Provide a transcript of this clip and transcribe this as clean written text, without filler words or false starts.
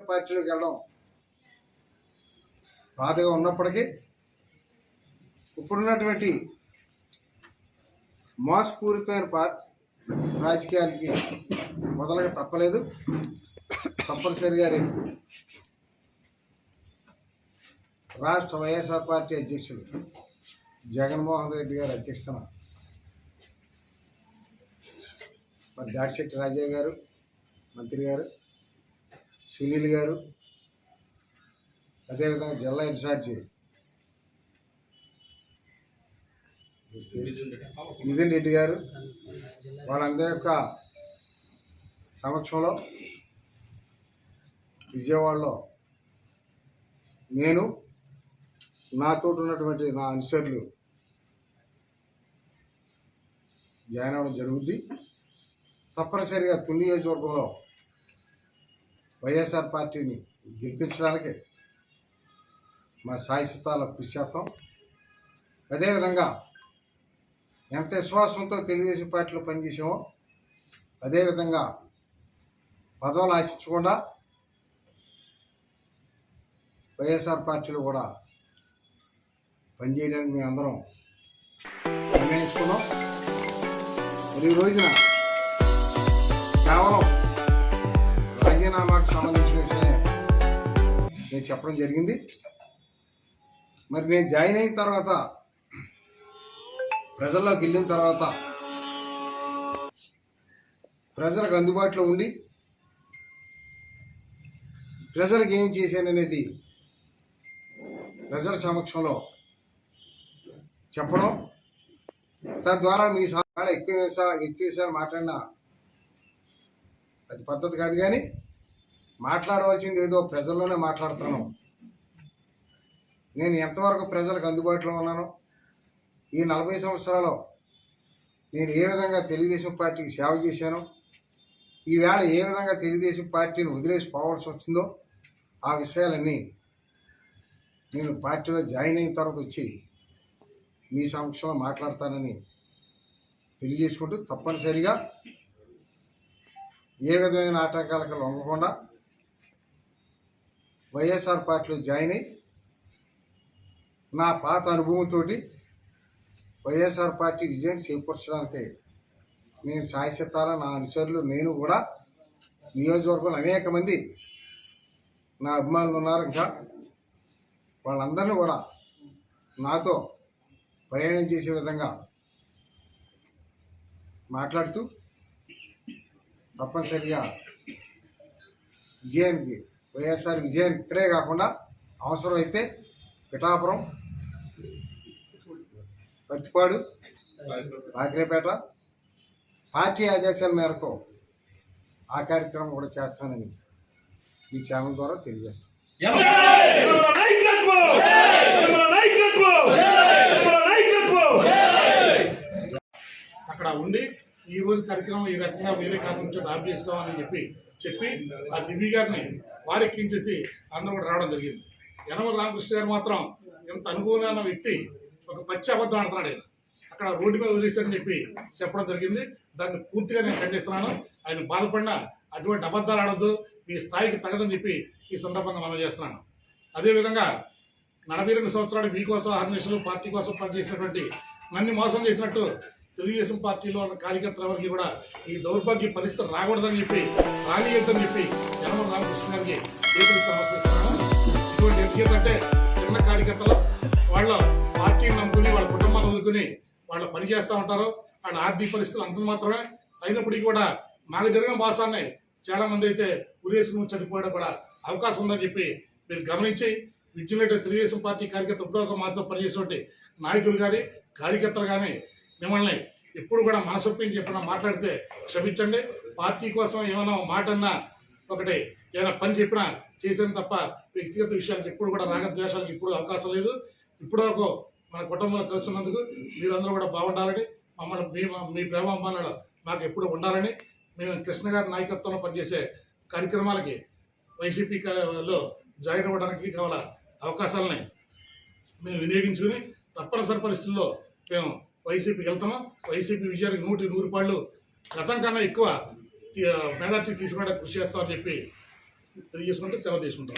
పార్టీలోకి వెళ్ళడం బాధగా ఉన్నప్పటికీ ఇప్పుడున్నటువంటి మోసపూరితమైన రాజకీయాలకి మొదలుగా తప్పలేదు. తప్పనిసరిగా రేపు రాష్ట్ర వైఎస్ఆర్ పార్టీ అధ్యక్షులు జగన్మోహన్ రెడ్డి గారి అధ్యక్షతన మరి దాడిశెట్టి రాజయ్య గారు, మంత్రి గారు, సునీల్ గారు, అదేవిధంగా జిల్లా ఇన్ఛార్జి నితిన్ రెడ్డి గారు, వాళ్ళందరి యొక్క సమక్షంలో విజయవాడలో నేను నాతో ఉన్నటువంటి నా అనుచరులు జాయిన్ అవ్వడం జరుగుద్ది. తప్పనిసరిగా తుని నియోజకవర్గంలో వైఎస్ఆర్ పార్టీని గెలిపించడానికి మా సాయశక్తాల కృషి చేస్తాం. అదేవిధంగా ఎంత విశ్వాసంతో తెలుగుదేశం పార్టీలో పనిచేసామో అదేవిధంగా పదవులు ఆశించకుండా వైఎస్ఆర్ పార్టీలో కూడా పనిచేయడానికి మేము అందరం నిర్ణయించుకున్నాం. మరి ఈ రోజున కేవలం రాజీనామాకు సంబంధించిన విషయమే నేను చెప్పడం జరిగింది. మరి నేను జాయిన్ అయిన తర్వాత ప్రజల్లోకి వెళ్ళిన తర్వాత ప్రజలకు అందుబాటులో ఉండి ప్రజలకు ఏం చేశాననేది ప్రజల సమక్షంలో చెప్పడం, తద్వారా మీ సార్ ఎక్కువసార్లు మాట్లాడినా అది పద్ధతి కాదు. కానీ మాట్లాడవలసింది ఏదో ప్రజల్లోనే మాట్లాడుతాను. నేను ఎంతవరకు ప్రజలకు అందుబాటులో ఉన్నానో, ఈ 40 సంవత్సరాలు నేను ఏ విధంగా తెలుగుదేశం పార్టీకి సేవ చేశానో, ఈవేళ ఏ విధంగా తెలుగుదేశం పార్టీని వదిలేసి పోవాల్సి వచ్చిందో ఆ విషయాలన్నీ నేను పార్టీలో జాయిన్ అయిన తర్వాత వచ్చి మీ సమక్షంలో మాట్లాడతానని తెలియజేసుకుంటూ, తప్పనిసరిగా ఏ విధమైన ఆటంకాలకు లొంగకుండా వైఎస్ఆర్ పార్టీలో జాయిన్ అయ్యి నా పాత అనుభవంతో వైఎస్ఆర్ పార్టీ విజయం చేకూర్చడానికి నేను సాయశక్తాల నా అనుచరులు నేను కూడా నియోజకవర్గంలో అనేక మంది నా అభిమానులు ఉన్నారు. ఇంకా వాళ్ళందరినీ కూడా నాతో ప్రయాణం చేసే విధంగా మాట్లాడుతూ తప్పనిసరిగా విజయానికి వైఎస్ఆర్ విజయానికి ఇక్కడే కాకుండా అవసరమైతే పిఠాపురం, పత్తిపాడు, కాకిరేపేట పార్టీ ఆదేశాల మేరకు ఆ కార్యక్రమం కూడా చేస్తానని ఈ ఛానల్ ద్వారా తెలియజేస్తాను. అక్కడ ఉండి ఈ రోజు కార్యక్రమం ఈ రకంగా వేరే కారణం నుంచి ఆఫ్ చేస్తామని చెప్పి ఆ దివ్య గారిని వారెక్కించేసి అందరూ కూడా రావడం జరిగింది. యనమల రామకృష్ణ గారు మాత్రం ఎంత అనుభవమైన వ్యక్తి, ఒక పచ్చి అబద్ధం ఆడుతున్నాడు. ఆయన అక్కడ రోడ్డు మీద వదిలేశారని చెప్పడం జరిగింది. దాన్ని పూర్తిగా నేను ఖండిస్తున్నాను. ఆయన బాధపడిన అటువంటి అబద్ధాలు ఆడద్దు, మీ స్థాయికి తగదని చెప్పి ఈ సందర్భంగా మనం చేస్తున్నాను. అదేవిధంగా 42 సంవత్సరాలు మీకోసం ఆర్గనైజేషన్ పార్టీ కోసం పనిచేసినటువంటి నన్ను మోసం చేసినట్టు తెలుగుదేశం పార్టీలో కార్యకర్తల వరకు కూడా ఈ దౌర్భాగ్య పరిస్థితి రాకూడదని చెప్పి రానియద్దని చెప్పి యనమల రామకృష్ణ గారికి నమస్కరిస్తున్నాను. ఇటువంటి ఎందుకంటే చిన్న కార్యకర్తలు వాళ్ళ పార్టీని నమ్ముకుని వాళ్ళ కుటుంబాన్ని వదులుకుని వాళ్ళు పనిచేస్తూ ఉంటారు. వాళ్ళ ఆర్థిక పరిస్థితులు అంత మాత్రమే అయినప్పటికీ కూడా నాకు జరిగిన మోసాన్ని చాలా మంది అయితే ఉరేసుకుని చనిపోవడం కూడా అవకాశం ఉందని చెప్పి మీరు గమనించి విద్యున్నట్టు తెలుగుదేశం పార్టీ కార్యకర్త ఇప్పుడు మాతో పనిచేసేటువంటి నాయకులు కానీ కార్యకర్తలు కానీ మిమ్మల్ని ఎప్పుడు కూడా మనసొప్పించి ఎప్పుడన్నా మాట్లాడితే క్షమించండి. పార్టీ కోసం ఏమైనా మాట అన్నా ఒకటి ఏమైనా పని చెప్పినా చేసాను తప్ప వ్యక్తిగత విషయాలకు ఎప్పుడు కూడా రాగద్వేషాలకు ఇప్పుడు అవకాశం లేదు. ఇప్పటివరకు మన కుటుంబంలో కలిసినందుకు మీరందరూ కూడా బాగుండాలని, మమ్మల్ని మీ ప్రేమాభిమానాలు మాకు ఎప్పుడు ఉండాలని, మేము కృష్ణ గారి నాయకత్వంలో పనిచేసే కార్యక్రమాలకి వైసీపీలో జాయిన్ అవ్వడానికి కావాల అవకాశాలని మేము వినియోగించుకుని తప్పనిసరి పరిస్థితుల్లో మేము వైసీపీకి వెళ్తున్నాం. వైసీపీ విజయానికి 100 పాళ్ళు గతం కన్నా ఎక్కువ మెజార్టీ తీసుకోవడానికి కృషి చేస్తామని చెప్పి తెలియజేసుకుంటే సెలవు తీసుకుంటాం.